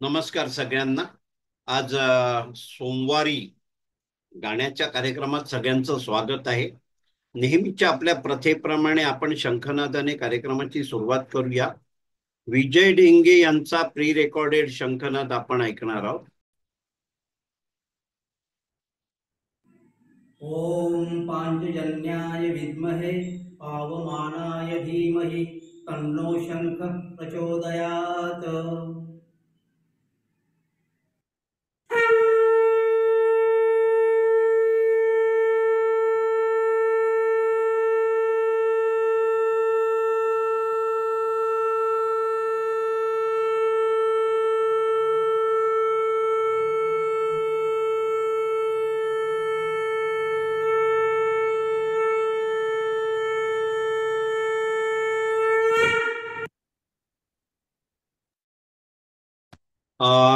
नमस्कार सगळ्यांना. आज सोमवारी गाण्याच्या कार्यक्रमात सगळ्यांचं स्वागत आहे. नेहमीच्या आपल्या प्रथेप्रमाणे आपण शंखनादाने कार्यक्रमाची सुरुवात करूया. विजय ढेंगे यांचा प्री रेकॉर्डेड शंखनाद आपण ऐकणार आहोत. ओम पांचजन्याय विद्महे पावमानाय धीमहि तन्नो शंख प्रचोदयात्।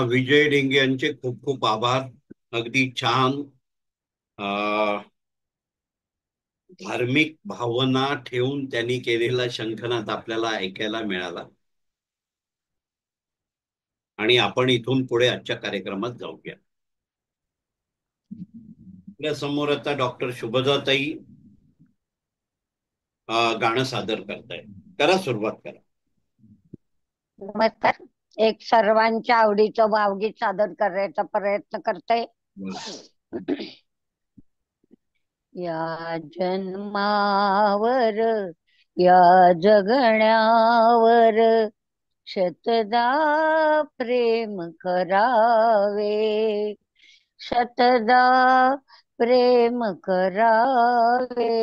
विजय ढेंगे यांचे खूप खूप आभार. अगदी छान धार्मिक भावना ठेवून त्यांनी केलेला शंखनाद आपल्याला ऐकायला मिळाला. आणि आपण इथून पुढे आजच्या कार्यक्रमात जाऊया. आपल्या समोर आता डॉक्टर शुभदाताई गाणं सादर करताय. करा, सुरुवात करा. नमस्कार. एक सर्वांच्या आवडीचं भावगीत सादर करायचा प्रयत्न करते. या जन्मावर या जगण्यावर शतदा प्रेम करावे, शतदा प्रेम करावे.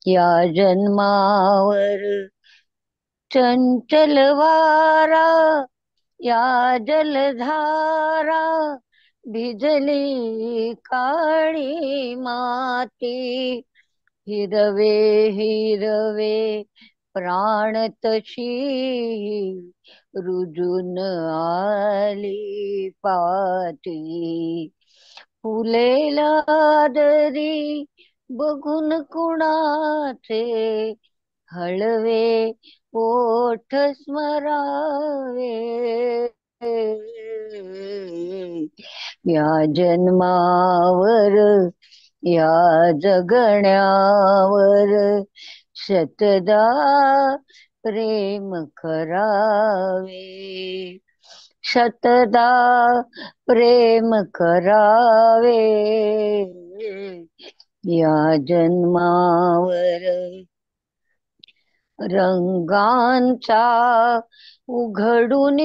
या जन्मावर चंचल वारा या जलधारा भिजली काळी माती, हिरवे हिरवे प्राण तशी रुजून आली पाती. फुलेला दरी बघून कुणाचे हळवे ओठ स्मरावे. या जन्मावर या जगण्यावर शतदा प्रेम करावे, शतदा प्रेम करावे. या जन्मावर रंगांचा उघडून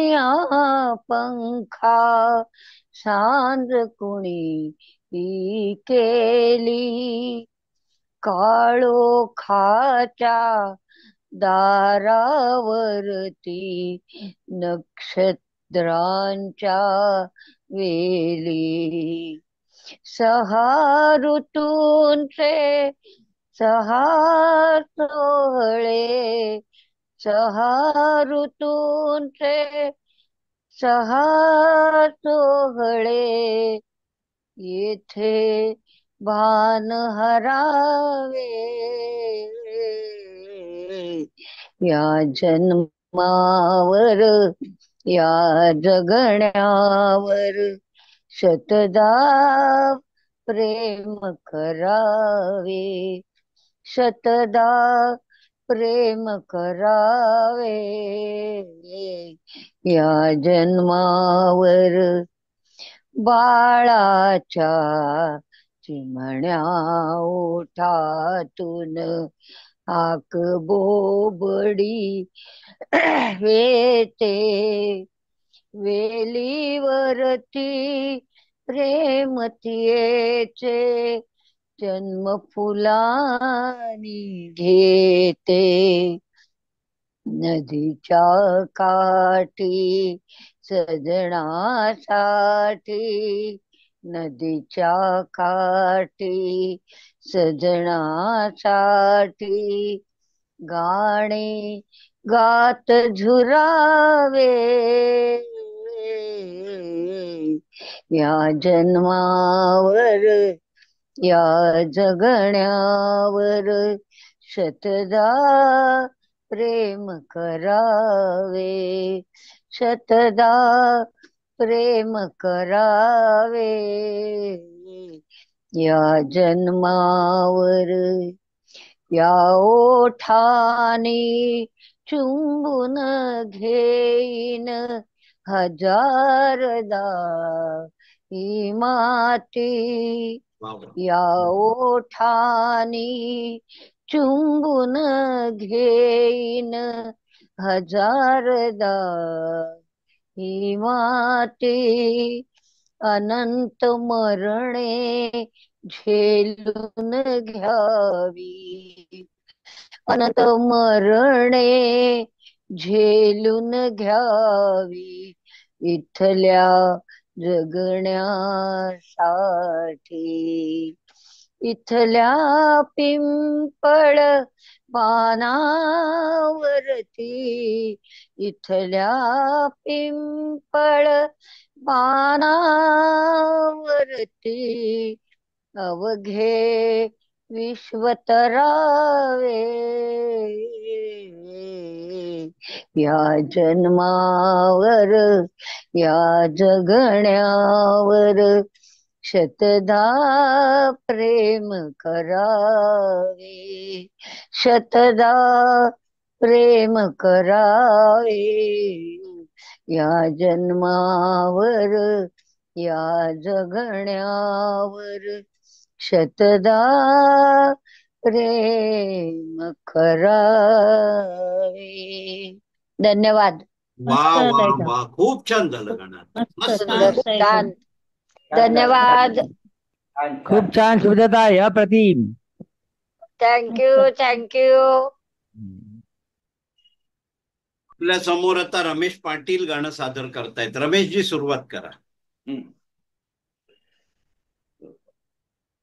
पंखा सांज कुणी ही केली, काळोखाच्या दारावरती नक्षत्रांच्या वेली. सहा ऋतूंचे सहा सोहळे, सहा ऋतूंचे सहा सोहळे, येथे भान हरावे. या जन्मावर या जगण्यावर शतदा प्रेम करावे, शतदा प्रेम करावे. या जन्मावर बाळाच्या चिमण्या ओठातून हाक बोबडी वेते, वेलीवरती प्रेमतियेचे जन्म फुलानी घेते. नदीच्या काठी सजनासाठी, नदीच्या काठी सजनासाठी गाणे गात झुरावे. या जन्मावर या जगण्यावर शतदा प्रेम करावे, शतदा प्रेम करावे या जन्मावर, या ओठानी चुंबून घेईन हजारदा ही माती, वा वा. या ओठानी चुंबून घेईन हजारदा ही माती, अनंत मरणे झेलून घ्यावी, अनंत मरणे झेलून घ्यावी इथल्या जगण्यासाठी, इथल्या पिंपळ पानावरती, इथल्या पिंपळ पानावरती अवघे विश्वतरावे या जन्मावर, या जगण्यावर शतदा प्रेम करावे, शतदा प्रेम करावे या जन्मावर, या जगण्यावर शतदा प्रेम करावे. धन्यवाद. वा मस्त वा ताई ग. वा, खूप छान झालं गाणं. मस्त मस्त छान झालं. ताई ग. छान. धन्यवाद. खूप छान सुजाता, या प्रतिम. थँक्यू मस्त. थँक्यू. आपल्या समोर आता रमेश पाटील गाणं सादर करतायत. रमेशजी, सुरुवात करा.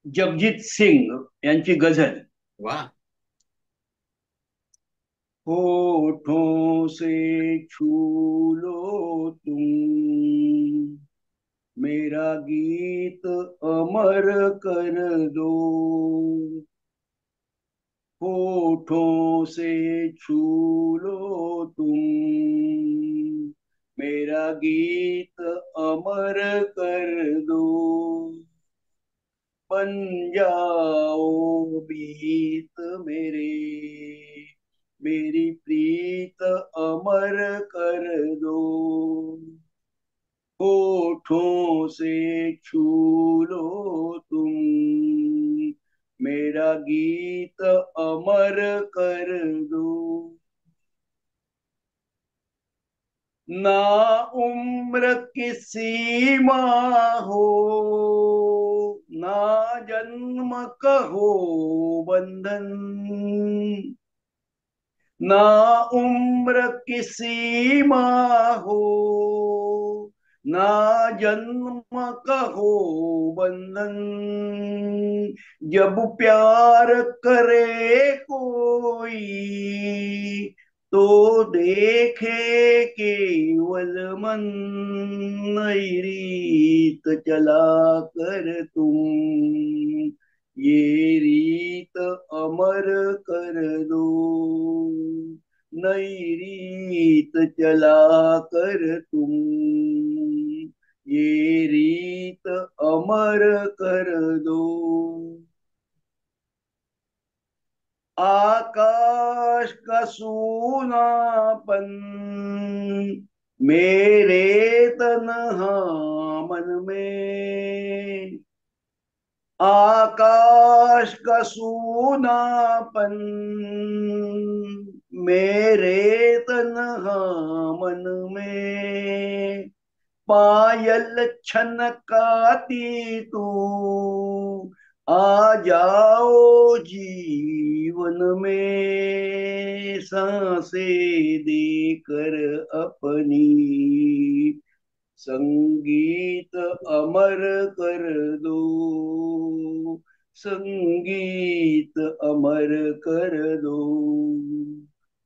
जगजीत सिंग यांची गझल. वा. होठों से छू लो तुम, मेरा गीत अमर कर दो, होठों से छू लो तुम, मेरा गीत अमर कर दो, बन जाओ बीत मेरे, मेरी प्रीत अमर कर दो, होठों से छू लो तुम, मेरा गीत अमर कर दो, ना उम्र की सीमा हो, ना जन्म कहो बंधन, ना उम्र की सीमा हो, ना जन्म कहो बंधन, जब प्यार करे कोई तो देखे केवल मन, नई रीत चला कर तुम, ये रीत अमर कर दो, नई रीत चला कर तुम, ये रीत अमर कर दो, आकाश का सूनापन मेरे तन्हा मन में, आकाश का सूनापन मेरे तन्हा मन में, पायल छनकाती तू आ जाओ जीवन में, सांसें देकर अपनी संगीत अमर कर दो, संगीत अमर कर दो,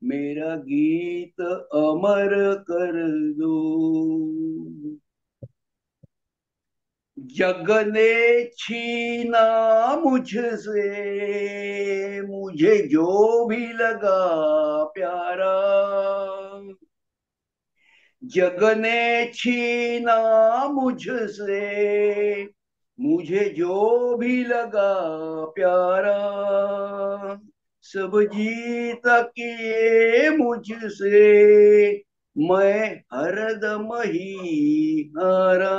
मेरा गीत अमर कर दो, जग ने छीना मुझसे मुझे जो भी लगा प्यारा, जग ने छीना मुझसे मुझे जो भी लगा प्यारा, सब जीत किए मुझसे मैं हरदम ही हारा।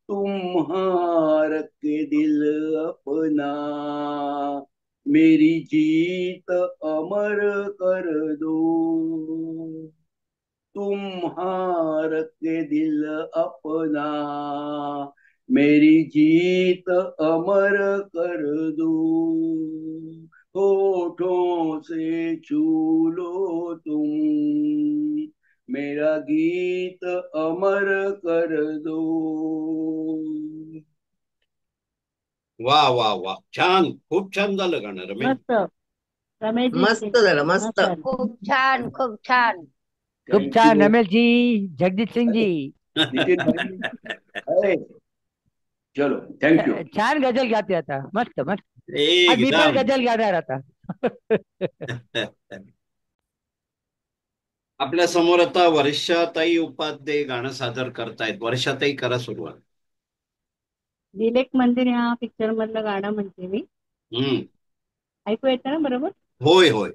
तुम हार के दिल अपना मेरी जीत अमर कर दो। तुम हार के दिल अपना मेरी जीत अमर कर दो। होठों से छू लो तुम मेरा गीत अमर कर दो। वा वा वा, छान, खूप छान झालं गाणं रमेश. मस्त रमेशजी मस्त झालं मस्त. मस्त झालं. खूप छान, खूप छान. खूप थैंक छान यू रमेश जी, जगदीश सिंह जी. नितिन भाई. अरे, चलो थैंक यू. छान गजल गाते आता, मस्त मस्त. आज मी पण एकदम. गजल गाणार आता. आपल्या समोर आता वर्षाताई उपाध्ये गाणं सादर करतायत. वर्षाताई, करा सुरुवात. दिलेक मंदिर ह्या पिक्चर मधलं गाणं म्हणते मी. हम्म. ऐकू येतं ना बरोबर? होय होय.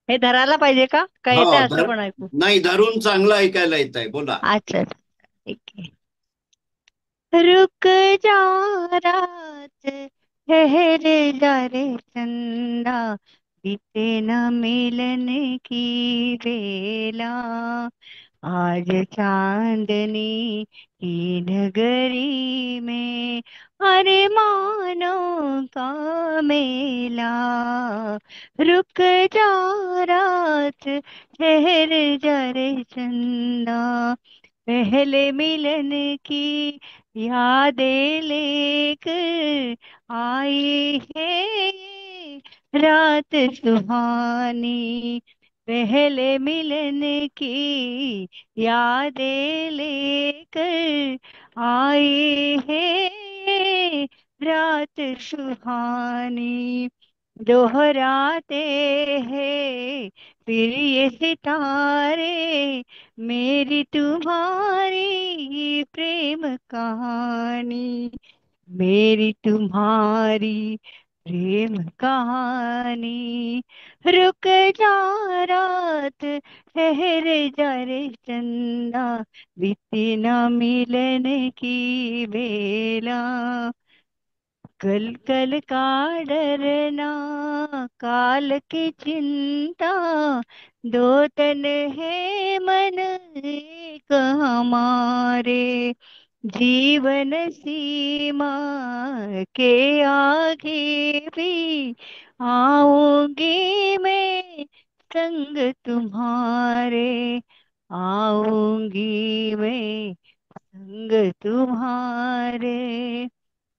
हे धरायला पाहिजे का? काय हो, येतंय असं पण ऐकू? नाही, धरून चांगलं ऐकायला येत आहे, बोला. अच्छा, ठीक आहे. रुक जा रात, ठहर जा रे चंदा, बीते न मिलन की बेला, आज चांदनी की नगरी में अरे मानो का मेला। रुक जा रात, ठहर जा रे चंदा, पहले मिलन की यादें लेकर आई है रात सुहानी, पहले मिलन की यादें लेकर आई है रात सुहानी। दोहराते हैं फिर ये सितारे मेरी तुम्हारी प्रेम कहानी, मेरी तुम्हारी प्रेम कहानी। रुक जा रात, ठहर जा रे चंदा, बीती ना मिलन की बेला। कल कल का डरना, काल की चिंता, दो तन है मन एक हमारे, जीवन सीमा के आगे भी आऊंगी मैं संग तुम्हारे, आऊंगी मैं संग तुम्हारे।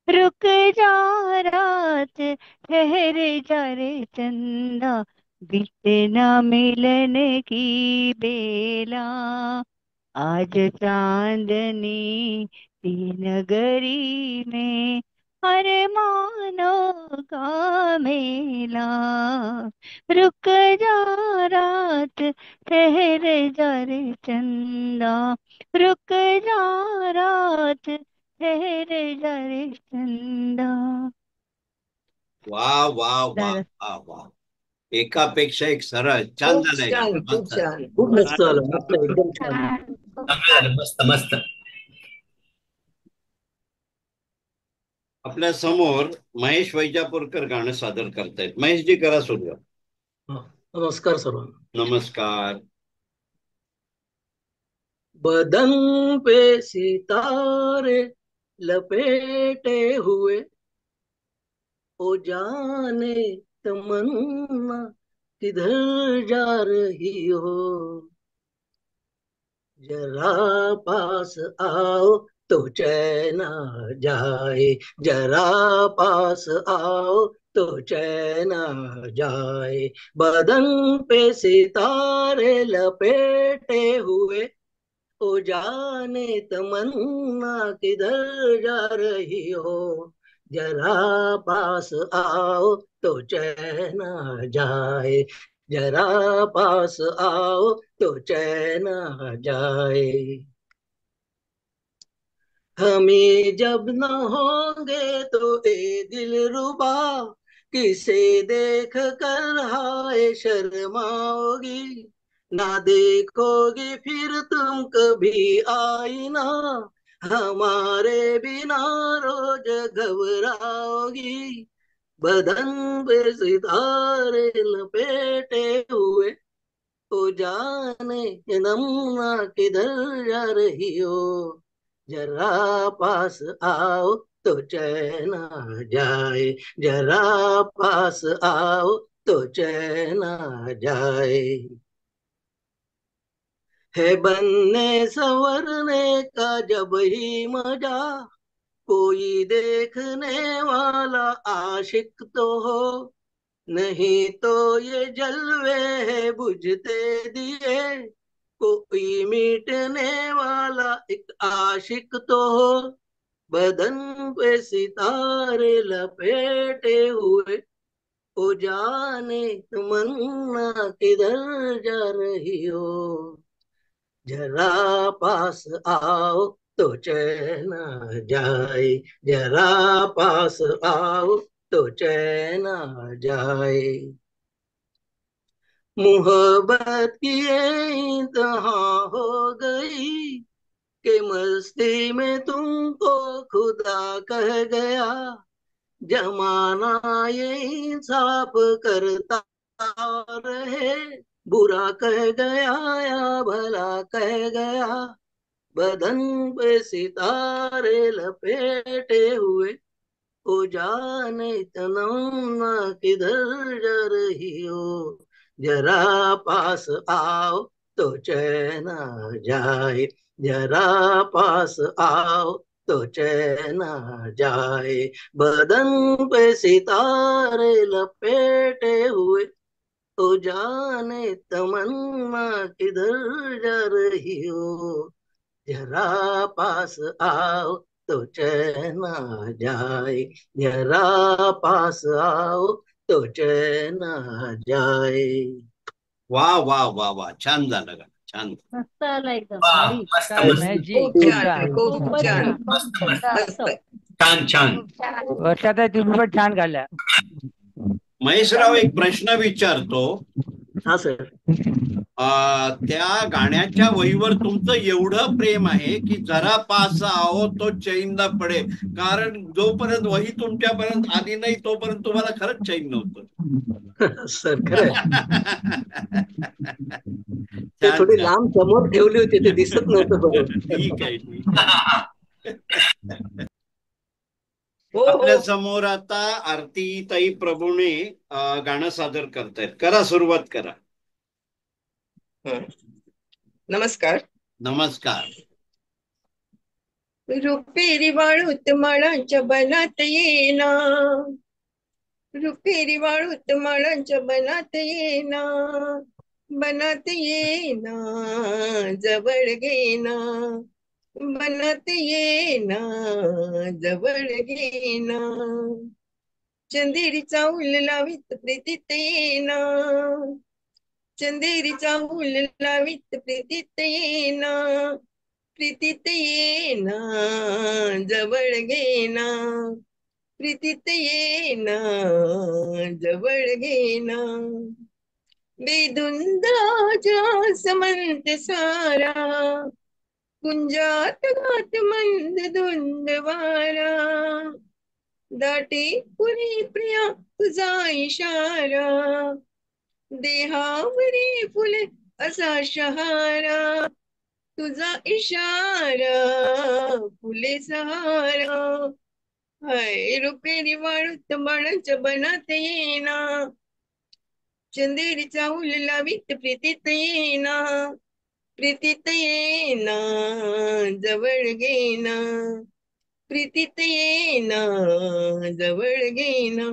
रुक जा रात, ठहर जा रे चंदा, बीते ना मिलन की बेला, आज चांदनी सी नगरी में अरे मानो का मेला। रुक जा रात, ठहर जा रे चंदा, रुक जा रात, ठहर जा रे चंदा। वा वा वा झालं. वा वा, एकापेक्षा एक सरळ छान खूप झालंय छान गाणं, खूप मस्त. छान खूप मस्त झालं मस्त एकदम छान. छान, खूप चांगलं छान. झालं, मस्त मस्त. आपल्या समोर महेश वैजापूरकर गाणं सादर करतायत. महेशजी, करा सुरुवात. हा, नमस्कार सर्वांना. नमस्कार. बदन पे सितारे लपेटे हुए, ओ जाने तमन्ना किधर जा रही हो, जरा पास आओ तो चैन आ जाए, जरा पास आओ तो चैन आ जाए। बदन पे सितारे लपेटे हुए, ओ जाने तमन्ना किधर जा रही हो, जरा पास आओ तो चैन आ जाए, जरा पास आओ तो चैन आ जाए। हमें जब न होंगे तो ए दिल रुबा, किसे देख कर हाय शर्माओगी। ना देखोगी फिर तुम कभी आईना, हमारे बिना रोज घबराओगी। बदन पे सितारे लपेटे हुए, ओ जाने नमना किधर जा रही हो। जरा पास आओ तो चैन आ जाए, जरा पास आओ तो चैन आ जाए। है बनने संवरने का जब ही मजा, कोई देखने वाला आशिक तो हो। नहीं तो ये जलवे है बुझते दिए, कोई मीटने वाला एक आशिक तो हो। बदन पे सितारे लपेटे हुए, ओ जाने तमन्ना किधर जा रही हो। जरा पास आओ तो चैन आ जाए, जरा पास आओ तो चैन आ जाए। मोहब्बत की ये इंतहा हो गई, कि मस्ती में तुमको खुदा कह गया। जमाना ये इंसाफ करता रहे, बुरा कह गया या भला कह गया। बदन पे सितारे लपेटे हुए, ओ जाने तमन्ना किधर जा रही हो। जरा पास आओ तो चैन आ जाए, जरा पास आओ तो चैन आ जाए। बदन पे सितारे लपेटे हुए, ओ जाने तमन्ना किधर जा रही हो। जरा पास आओ तो चैन आ जाए, जरा पास आओ तो चैन आ जाए। वाह वाह वाह वाह, छान झालं का, छान. मस्त आला एकदम वा, भारी. मस्त काय मस्त. मॅजिक, खूप खूप छान छान. खूप खूपच छान, छान. मस्त मस्त. मस्त मस्त. छान छान. खूप छान. वर्षात तुम्ही पण छान काढल्या. महेशराव, एक प्रश्न विचारतो. हाँ सर. त्या गाण्याच्या वहीवर तुमचं एवढं प्रेम आहे की जरा पास आहो तो चैन पडे, कारण जोपर्यंत वही तुमच्यापर्यंत आली नाही तोपर्यंत तुम्हाला खरंच चैन नव्हतं. सर खरंय. ते छान थोडी छान. लांब समोर ठेवली होती, ते दिसत नव्हतं बरोबर. ठीक आहे, ठीक आहे. हो आपल्या हो. समोर आता आरतीताई प्रभूणे गाणं सादर करतायत. करा, सुरुवात करा. हं. नमस्कार. नमस्कार. रुपेरी वाळूत माळांच्या बनात येना, रुपेरी वाळूत माळांच्या बनात येना, बनात येना जवळ घेना, बनात येना जवळ घेना. चंदेरीचा उल लावित प्रीतीत येना, चंदेरीचा उल लावित प्रीतीत येना, प्रीतीत येना जवळ घेना, प्रीतीत येना जवळ घेना. बेधुंदाच्या समंत सारा, कुंजात घात मंद धुंद वारा, दाटी पुरी प्रिया तुझा इशारा, देहावरी फुले असा शहारा, तुझा इशारा फुले सहारा. हाय रुपेरी वाळूत माळांच्या बनात येना, चंदेरीचा उल लावित प्रीतीत येना, प्रीतीत येना जवळ घेना, प्रीतीत येना जवळ घेना.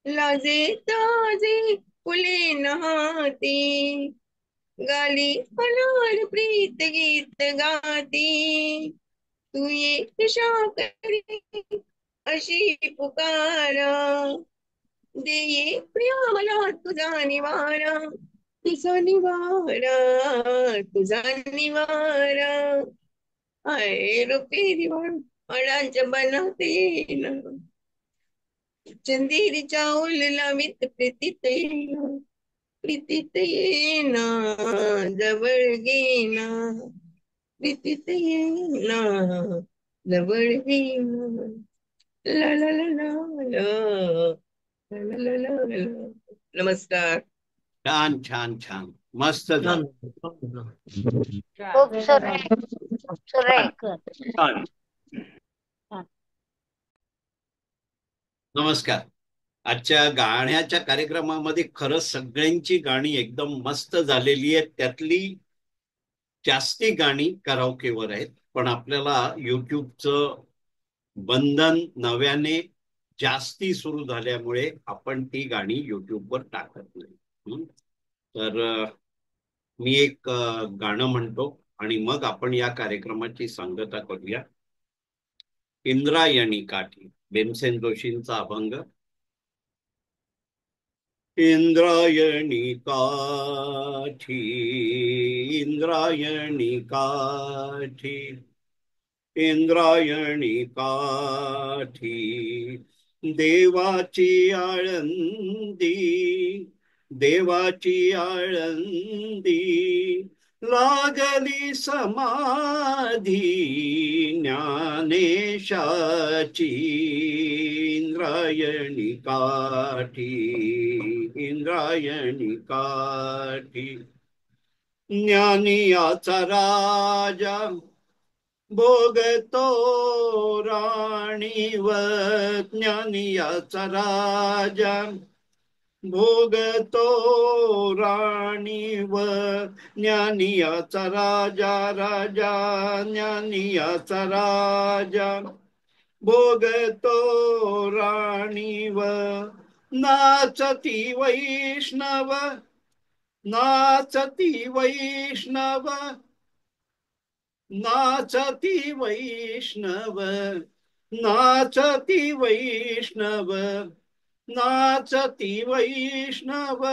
लाजे ताजे फुले नहाती, गाली अनार प्रीत गीत गाती, तू ये करी अशी पुकारा, दे ये प्रिया मला तुझा निवारा, तुझा निवारा, तुझा निवारा. आहे रुपी दिवाण फळांच्या बनाते येईना, चंदेरीच्या ओललावीत प्रीतीत येईना, प्रीतीत येईना, जवळ घेना, प्रीतीत येईना, जवळ घेना. ला ला ला ला ला, ला ला ला ला ला. नमस्कार. छान छान छान, मस्त झालं. खूप सुरेख, खूप सुरेख. छान. हा. नमस्कार. आजच्या गाण्याच्या कार्यक्रमामध्ये खरंच सगळ्यांची गाणी एकदम मस्त झालेली आहेत. त्यातली जास्ती गाणी कराओकेवर आहेत, पण आपल्याला युट्यूबचं बंधन नव्याने जास्ती सुरू झाल्यामुळे आपण ती गाणी युट्यूबवर टाकत नाही. तर मी एक गाणं म्हणतो आणि मग आपण या कार्यक्रमाची सांगता करूया. इंद्रायणी काठी, भीमसेन जोशींचा अभंग. इंद्रायणी काठी, इंद्रायणी काठी, इंद्रायणी काठी, देवाची आळंदी, देवाची आळंदी, लागली समाधी ज्ञानेशाची. इंद्रायणी काठी, इंद्रायणी काठी, ज्ञानियाचा राजा भोगतो राणीवर, ज्ञानियाचा राजा भोगतो राणीवर, ज्ञानियाचा राजा, राजा ज्ञानियाचा राजा भोगतो राणीवर. नाचती वैष्णव, नाचती वैष्णव, नाचती वैष्णव, नाचती वैष्णव, नाचती वैष्णव,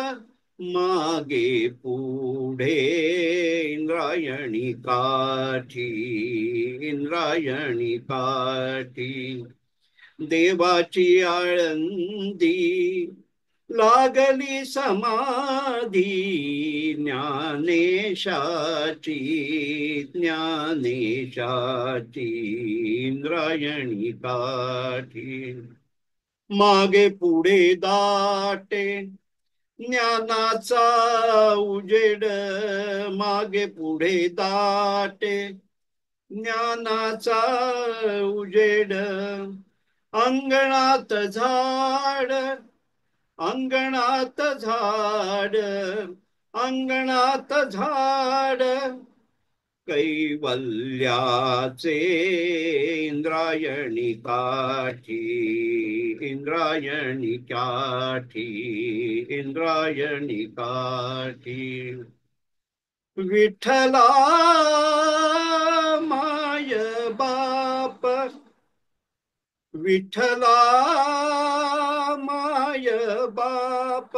मागे पुढे. इंद्रायणी काठी, इंद्रायणी काठी, देवाची आळंदी, लागली समाधी ज्ञानेशाची, ज्ञानेशाची. इंद्रायणी काठी, मागे पुढे दाटे ज्ञानाचा उजेड, मागे पुढे दाटे ज्ञानाचा उजेड, अंगणात झाड, अंगणात झाड, अंगणात झाड, कैवल्याचे. इंद्रायणी काठी, इंद्रायणी काठी, इंद्रायणी काठी, विठ्ठला माय बाप, विठ्ठला माय बाप,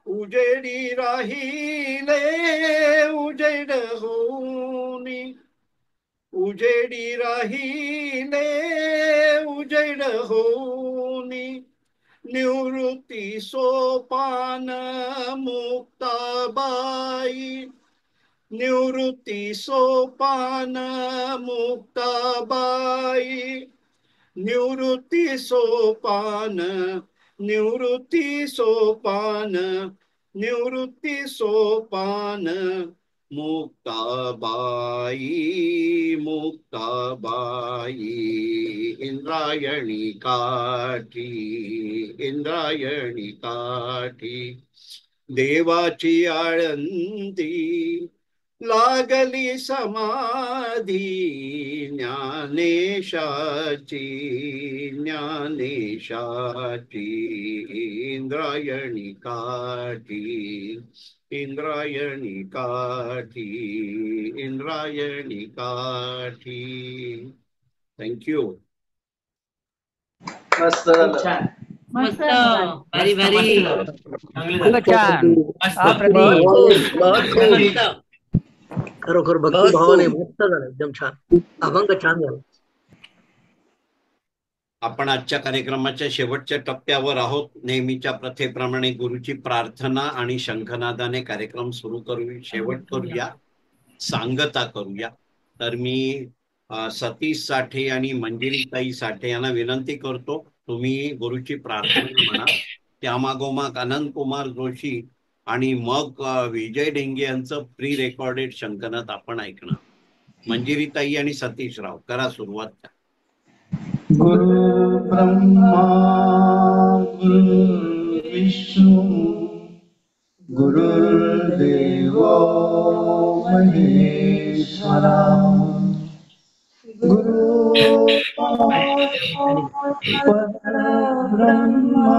उजेडी राहिले उजेड होनी, उजेडी राहिले उजेड होनी, निवृत्ती सोपान मुक्ताबाई, निवृत्ती सोपान मुक्ताबाई, निवृत्ती सोपान, निवृत्ती सोपान, निवृत्ती सोपान, मुक्ताबाई, मुक्ताबाई. इंद्रायणी काठी, इंद्रायणी काठी, देवाची आळंदी, लागली समाधी ज्ञानेशाची, ज्ञानेशाची. इंद्रायणी काठी, इंद्रायणी काठी, इंद्रायणी काठी. थँक्यू. मस्त खूप झालं. छान, मस्त भारी भारी खूपच छान. अप्रतिम. बहुत खूप खरोखर भक्तिभावाने मस्त झालं, एकदम छान, अभंग छान झाला. आपण आजच्या कार्यक्रमाच्या शेवटच्या टप्प्यावर आहोत. नेहमीच्या प्रथेप्रमाणे गुरुची प्रार्थना आणि शंखनादाने कार्यक्रम सुरू शेवट करूया, सांगता करूया. तर मी सतीश साठे आणि मंजिरीताई साठे यांना विनंती करतो, तुम्ही गुरुची प्रार्थना म्हणा. त्यामागोमाग अनंत कुमार जोशी आणि मग विजय ढेंगे यांचं प्री रेकॉर्डेड शंखनाद आपण ऐकणार. मंजिरीताई आणि सतीश राव, करा सुरुवात. गुरु ब्रह्मा गुरु विष्णू गुरुर्देव महेश्वरा गुरु परब्रह्मा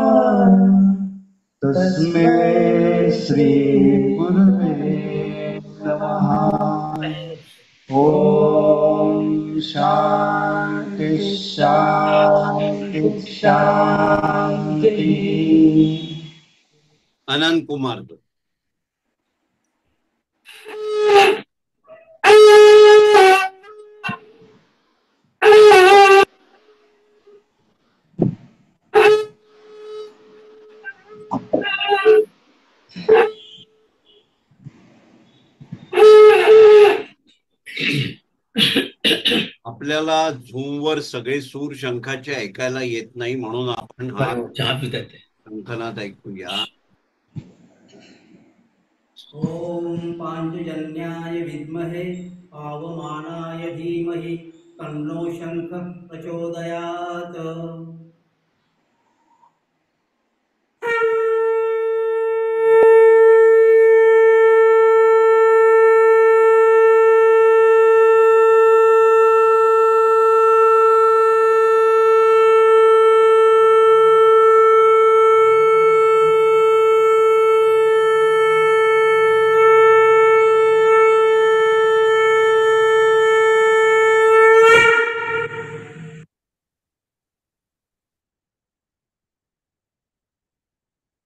तस्मै श्री गुरुवे नमः. ओम शांति शांति शांति. अनंत कुमार तो. आपल्याला झूमवर सगळे सूर शंखाचे ऐकायला येत नाही, म्हणून आपण हा शंखनाद ऐकूया. ओम पांचजन्याय विद्महे पावमानाय धीमहि तन्नो शंख प्रचोदयात्.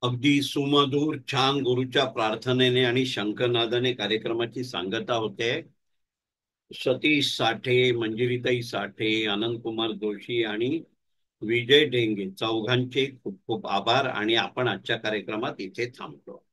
अगदी सुमधुर छान गुरुच्या प्रार्थनेने आणि शंखनादाने कार्यक्रमाची सांगता होते. सतीश साठे, मंजिरीताई साठे, आनंद कुमार जोशी आणि विजय ढेंगे चौघांचे खूप खूप आभार. आणि आपण आजच्या कार्यक्रमात इथे थांबतो.